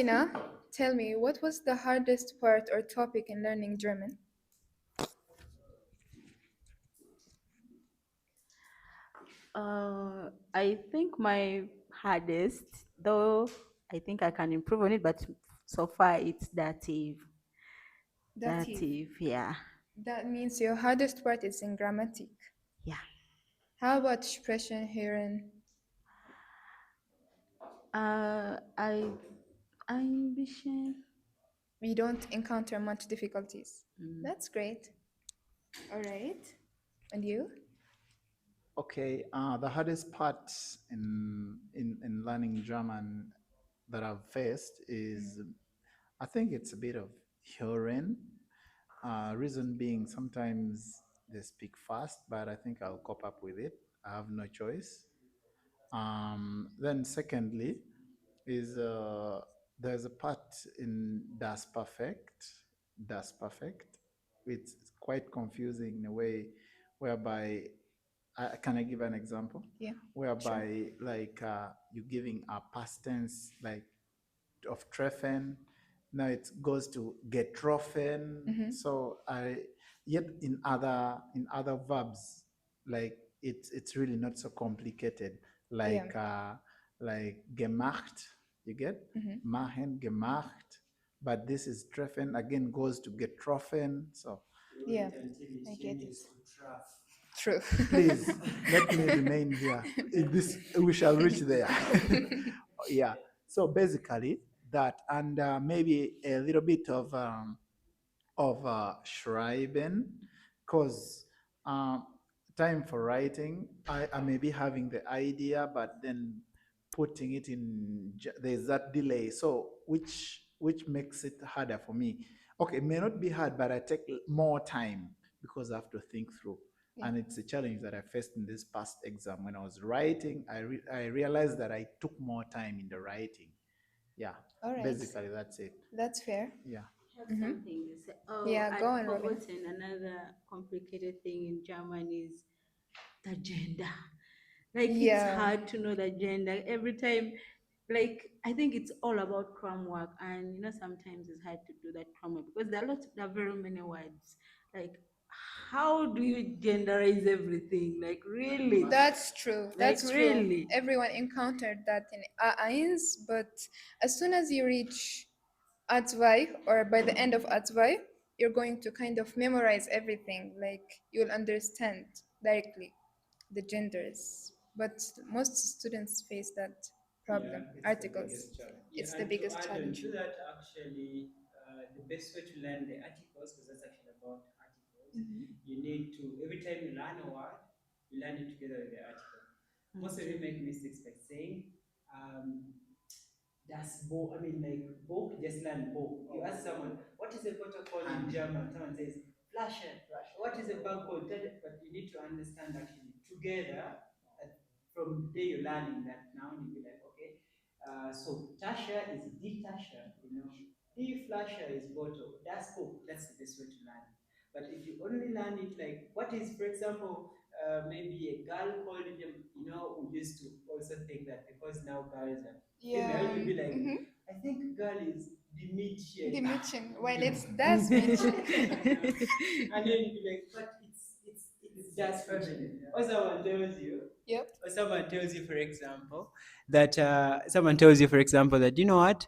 Ina, tell me, what was the hardest part or topic in learning German? I think my hardest, though I think I can improve on it, but so far it's dative. Dative. Dative, yeah. That means your hardest part is in grammatic. Yeah. How about Sprechen, Hören? I ambition. We don't encounter much difficulties. Mm. That's great. All right. And you? Okay, the hardest part in learning German that I've faced is, I think it's a bit of hearing. Reason being, sometimes they speak fast, but I think I'll cope up with it. I have no choice. Then secondly, is there's a part in Das Perfect. Das Perfect. It's quite confusing in a way whereby can I give an example? Yeah. Whereby like you're giving a past tense like of treffen. Now it goes to getroffen. Mm-hmm. So I yet in other verbs like it's really not so complicated Yeah. like gemacht. You get Mm-hmm. machen gemacht, but this is treffen again goes to getroffen. So Yeah. I get it. True. please let me remain here. This we shall reach there. Yeah. So basically that, and maybe a little bit of schreiben, because um, time for writing, I may be having the idea, but then putting it in, there's that delay. So which makes it harder for me. Okay, it may not be hard, but I take more time because I have to think through. Yeah. And it's a challenge that I faced in this past exam. When I was writing, I realized that I took more time in the writing. Yeah, All right. basically that's it. That's fair. Yeah. Have Mm-hmm. something to say. Oh, Yeah, go I'd on, Robin. forgotten another complicated thing in German is the gender. Like it's Yeah. hard to know the gender every time. Like I think it's all about cram work, and sometimes it's hard to do that cram work because there are very many words. Like how do you genderize everything? Like really? That's true. Like That's true. really? Everyone encountered that in A1, but as soon as you reach A2 or by the end of A2, you're going to kind of memorize everything. Like you'll understand directly the genders. But most students face that problem. Yeah, it's the Articles. biggest challenge. It's Yeah, the and to biggest add on challenge. to that, actually, the best way to learn the articles, because that's actually about articles, you need to, every time you learn a word, you learn it together with the article. Most of you make mistakes by saying, um, das Buch, I mean, like, Buch, just learn Buch. You ask someone, what is a protocol in German? Someone says, Flasche. What is a barcode? But you need to understand actually together, from the day you're learning that now, you'll be like, okay, so Tasha is D Tasha, D Flasher is bottle. That's cool. That's the best way to learn. But if you only learn it like, what is, for example, maybe a girl called them, we used to also think that because now girls are female, you'll be like, I think girl is Dimitri. Dimension. While it's das Mädchen. And then you'll be like, but it's just feminine. Or someone tells you, Yep. or someone tells you, for example, that someone tells you, for example, that you know what,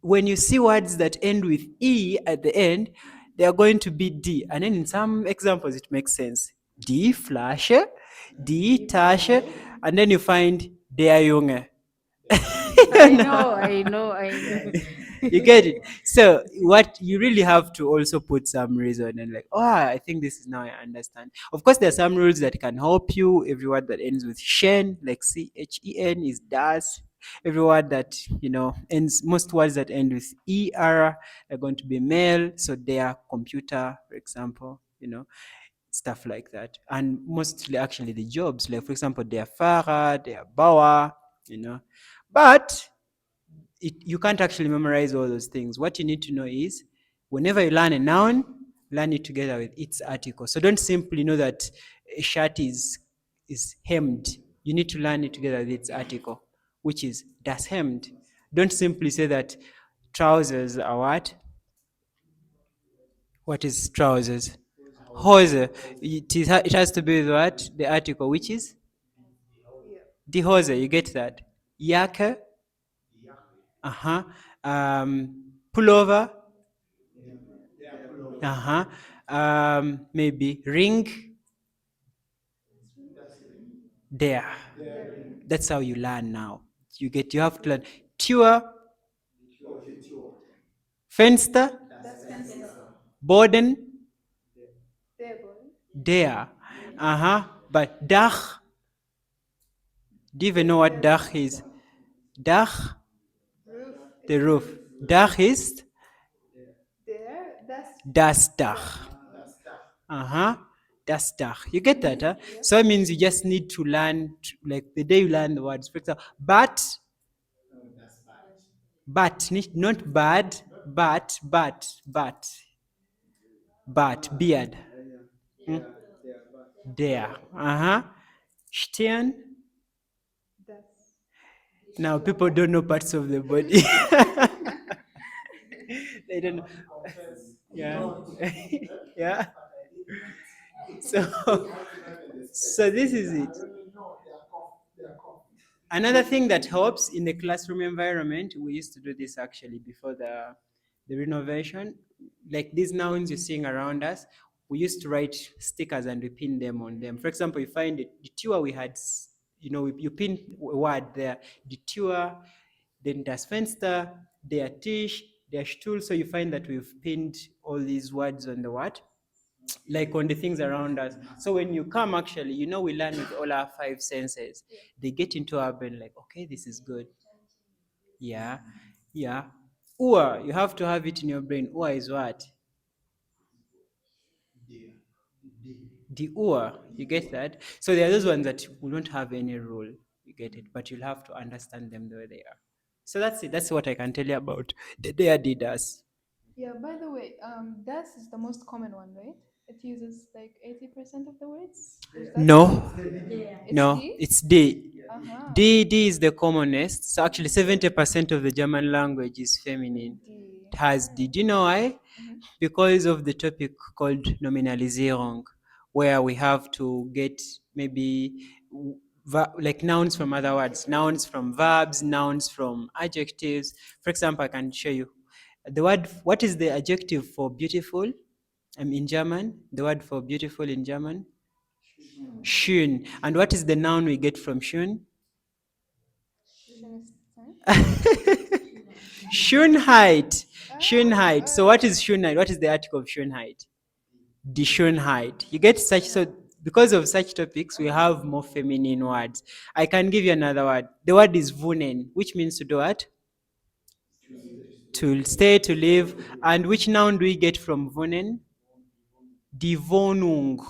when you see words that end with e at the end, they are going to be d, and then in some examples it makes sense. D Flasche, D Tasche, and then you find der Junge. I know. You get it. So what you really have to also put some reason and like, oh, I think this is now I understand. Of course, there are some rules that can help you. Every word that ends with shen, like CHEN, is das. Every word that ends, most words that end with ER are going to be male. So their computer, for example, stuff like that. And mostly actually the jobs, like for example, their Fahrer, their Bauer, but you can't actually memorize all those things. What you need to know is whenever you learn a noun, learn it together with its article. So don't simply know that a shirt is hemmed. You need to learn it together with its article, which is das hemd. Don't simply say that Trousers are what? What is trousers? Hose. It has to be with what? The article, which is? Die Hose. You get that? Jacke. Uh-huh. Pullover. Uh-huh. Maybe ring. There. That's how you learn now. You have to learn. Tour. Fenster. Boden. There. Uh-huh. But Dach. Do you even know what Dach is? Dach. The roof. Dach is das Dach. Uh-huh. Das Dach. You get that, huh? So it means you just need to learn, like the day you learn the words. For example, not bad, beard. There. Uh-huh. Stirn. Now people don't know parts of the body. They don't know. Yeah. Yeah. So this is it. Another thing that helps in the classroom environment, we used to do this actually before the renovation. Like these nouns you're seeing around us, we used to write stickers and we pin them on them. For example, you find it, the tour we had, you pin a word there, the tour, then das Fenster, der Tisch, der Stuhl. So you find that we've pinned all these words on the what? Like on the things around us. So when you come, actually, we learn with all our 5 senses. They get into our brain like, okay, this is good. Yeah. Ua, you have to have it in your brain. Ua is what? The ua. You get that? So there are those ones that will not have any rule. You get it? But you'll have to understand them the way they are. So that's it. That's what I can tell you about the Adidas. Yeah, by the way, das is the most common one, right? It uses like 80% of the words. Is that No, It's no, D? it's D. Uh-huh. D is the commonest. So actually 70% of the German language is feminine. D. It has D. Do you know why? Because of the topic called Nominalisierung, where we have to get maybe like nouns from other words, nouns from verbs, nouns from adjectives. For example, I can show you the word. What is the adjective for beautiful? In German, the word for beautiful in German? Schön. And what is the noun we get from schön? Schönheit. Schönheit. So what is Schönheit? What is the article of Schönheit? Die Schönheit. You get such, so because of such topics, we have more feminine words. I can give you another word. The word is wohnen, which means to do what? To stay, to live. And which noun do we get from wohnen? Die Wohnung.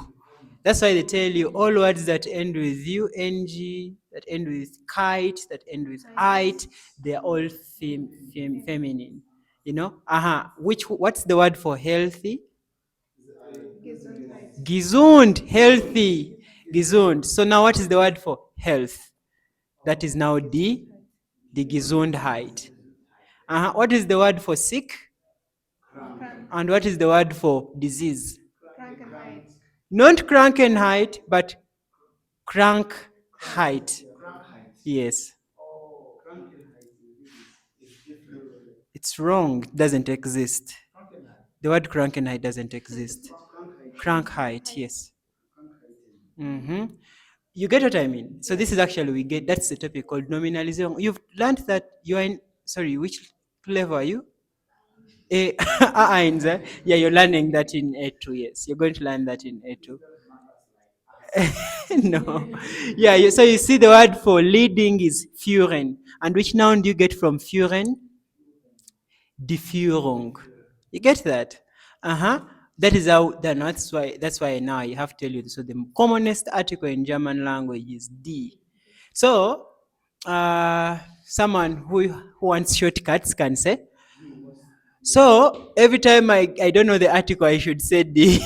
That's why they tell you all words that end with UNG, that end with kite, that end with ite, they're all feminine. What's the word for healthy? Gesund, healthy. Gesund. So now what is the word for health? That is now die Gesundheit. What is the word for sick? And what is the word for disease? Not Krankenheit, but Krankheit. Yes. It's wrong. It doesn't exist. The word Krankenheit doesn't exist. Krankheit, yes. You get what I mean? So this is actually, that's the topic called nominalism. You've learned that you are in, sorry, which level are you? A1, yeah, you're learning that in A2, yes. You're going to learn that in A2. No. Yeah, so you see the word for leading is führen. And which noun do you get from führen? Die Führung. You get that? That is how, that's why now I have to tell you. So the commonest article in German language is die. So, someone who wants shortcuts can say, so every time I don't know the article, I should say die.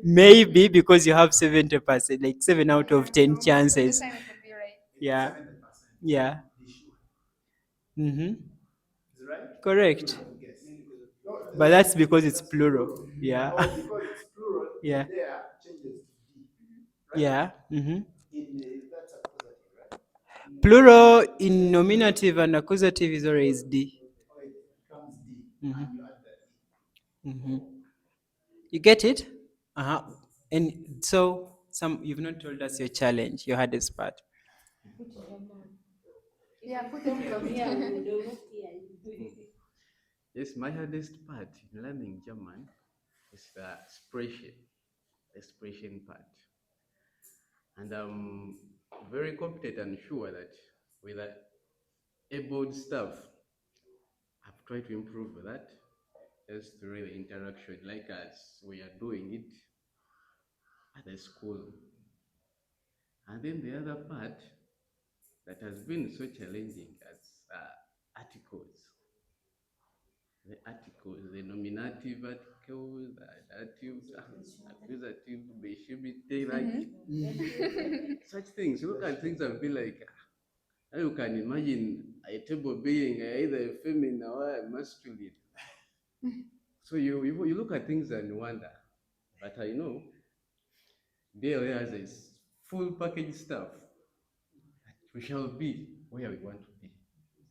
Maybe because you have 70%, like 7 out of 10 chances. Time it would be right. Yeah. Yeah. Correct. Yes. But that's because it's plural. Yeah. Because it's plural, Yeah. there changes to D. Yeah. Mm-hmm. That's accusative, right? Plural in nominative and accusative is always D. Or it becomes D, Mhm. and you add that E. Mm-hmm. You get it? Uh-huh. And so you've not told us your challenge, your hardest part. Yeah, put it. Yes, my hardest part in learning German is the expression part. And I'm very competent and sure that with the able stuff, I've tried to improve that. Just to really interaction, like as we are doing it at the school. And then the other part that has been so challenging as articles. The articles, the nominative articles, the adjectives, accusative, they should be like such things. You look at things and be like, now you can imagine a table being either feminine or masculine. So you look at things and wonder. But I know there has this full package stuff. We shall be where we want to be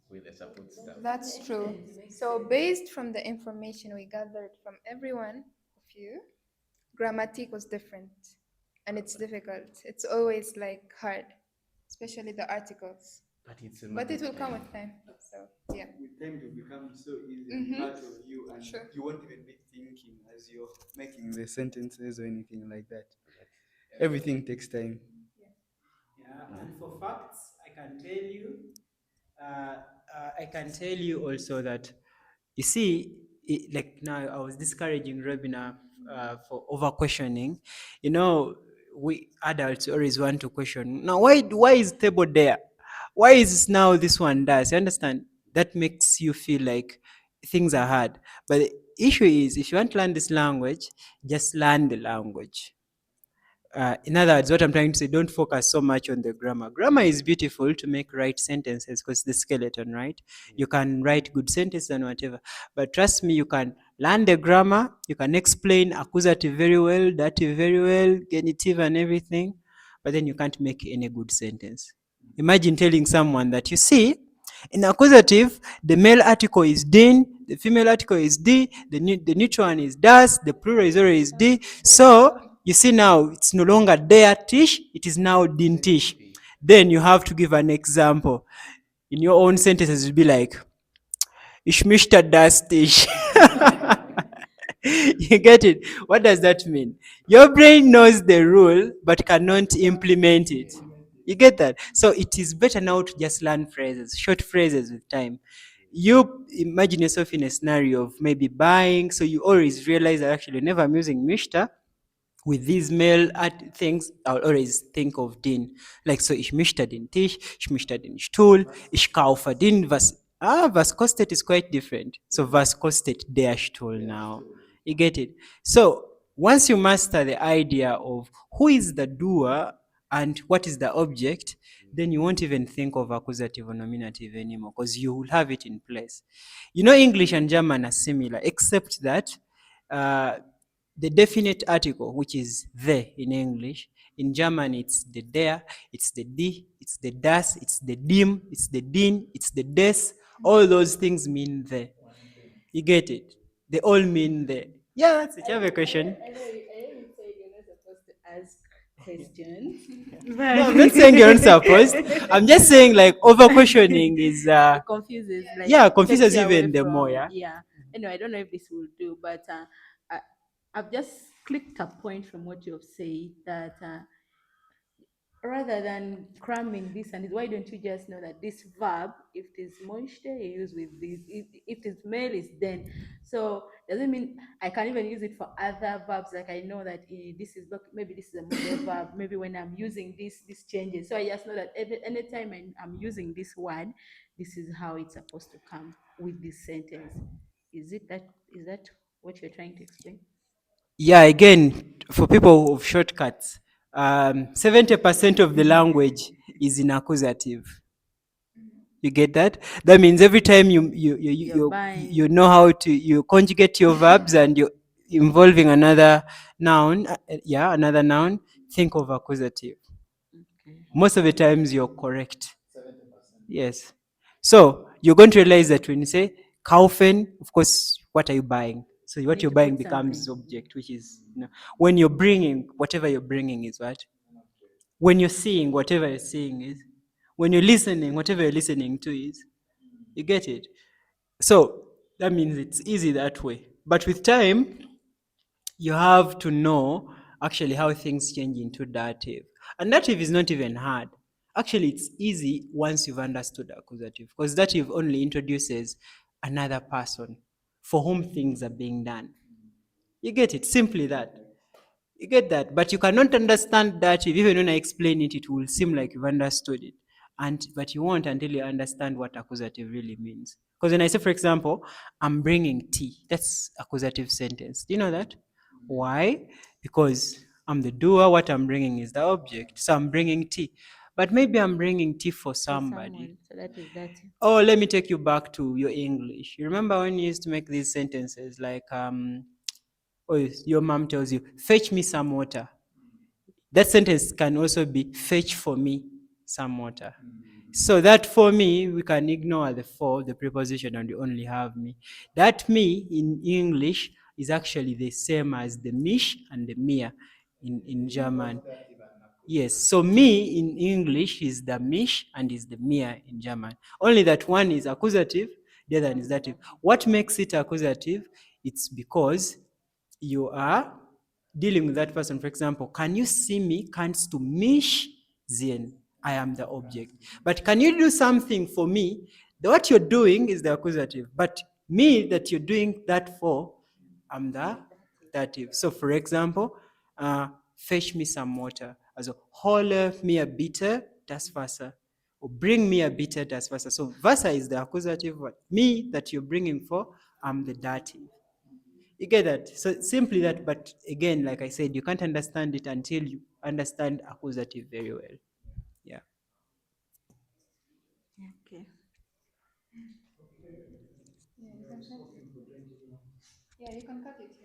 with the support stuff. That's true. So, based from the information we gathered from everyone of you, grammatic was different and it's difficult. It's always like hard, especially the articles. But it's a But matter it will of come time. with time. So, yeah. With time it will become so easy Mhm. part of you, and Sure. you won't even be thinking as you're making the sentences or anything like that. Everything takes time. Yeah, and for facts, I can tell you, I can tell you also that, you see, like now I was discouraging Robina for over questioning. You know, we adults always want to question. Now, why is table there? Why is now this one does? You understand? That makes you feel like things are hard. But the issue is, if you want to learn this language, just learn the language. In other words, what I'm trying to say, don't focus so much on the grammar. Grammar is beautiful to make right sentences because the skeleton, right? You can write good sentences and whatever. But trust me, you can learn the grammar, you can explain accusative very well, dative very well, genitive and everything, but then you can't make any good sentence. Imagine telling someone that, you see, in accusative, the male article is din, the female article is d, the neutral one is das, the plural is always d. So you see now it's no longer der Tisch, it is now din Tisch. Then you have to give an example. In your own sentences, you'll be like, ich möchte das Tisch. You get it? What does that mean? Your brain knows the rule but cannot implement it. You get that? So it is better now to just learn phrases, short phrases with time. You imagine yourself in a scenario of maybe buying, so you always realize that actually whenever I'm using Mishta, with these male things, I'll always think of den. Like, so, ich möchte den Tisch, ich möchte den Stuhl, ich kaufe den, was kostet is quite different. So, was kostet der Stuhl now? You get it? So, once you master the idea of who is the doer and what is the object, then you won't even think of accusative or nominative anymore because you will have it in place. You know, English and German are similar, except that the definite article, which is the in English, in German it's the der, it's the die, it's the das, it's the dim, it's the din, it's the des. All those things mean the. You get it? They all mean the. Yeah, that's it. You have a question? I know you said you're not supposed to ask questions. No, I'm not saying you're not supposed. I'm just saying like over questioning is It confuses. Like, yeah, confuses takes you even away the more, yeah? Yeah. Anyway, I don't know if this will do, but I've just clicked a point from what you have said that rather than cramming this and this, why don't you just know that this verb, if it is moisture, you use with this. If it is male, it's then. So doesn't mean I can even use it for other verbs. Like I know that this is maybe this is a model verb. Maybe when I'm using this changes. So I just know that anytime I'm using this word, this is how it's supposed to come with this sentence. Is that what you're trying to explain? Yeah, again, for people of shortcuts, 70% of the language is in accusative. You get that? That means every time buying. you know how to you conjugate your verbs and you're involving another noun, another noun, think of accusative. Okay. Most of the times you're correct. Yes. So you're going to realize that when you say kaufen, of course, what are you buying? So what Need you're to buying put becomes something. object, which is, when you're bringing, whatever you're bringing is what? When you're seeing, whatever you're seeing is. When you're listening, whatever you're listening to is. You get it? So that means it's easy that way. But with time, you have to know actually how things change into dative. And dative is not even hard. Actually, it's easy once you've understood accusative, because dative only introduces another person for whom things are being done. You get it? Simply that. You get that? But you cannot understand dative. Even when I explain it, it will seem like you've understood it. But you won't until you understand what accusative really means. Because when I say, for example, I'm bringing tea, that's accusative sentence. Do you know that? Why? Because I'm the doer, what I'm bringing is the object. So I'm bringing tea. But maybe I'm bringing tea for For somebody. someone. So that is dative. Oh, let me take you back to your English. You remember when you used to make these sentences like, your mom tells you, fetch me some water. That sentence can also be, fetch for me some water. So that for me, we can ignore the for, the preposition, and we only have me. That me in English is actually the same as the mich and the mir in German. Yes, so me in English is the mich and is the mir in German. Only that one is accusative, the other is dative. What makes it accusative? It's because you are dealing with that person. For example, can you see me? Kannst du mich sehen? I am the object. But can you do something for me? What you're doing is the accusative. But me that you're doing that for, I'm the dative. So for example, fetch me some water. Also, hole mir bitte das Wasser. Or bring me a bitte das Wasser. So Wasser is the accusative. But me that you're bringing for, I'm the dative. You get that? So simply that, but again, like I said, you can't understand it until you understand accusative very well. Yeah. Okay. Yeah, you can cut it.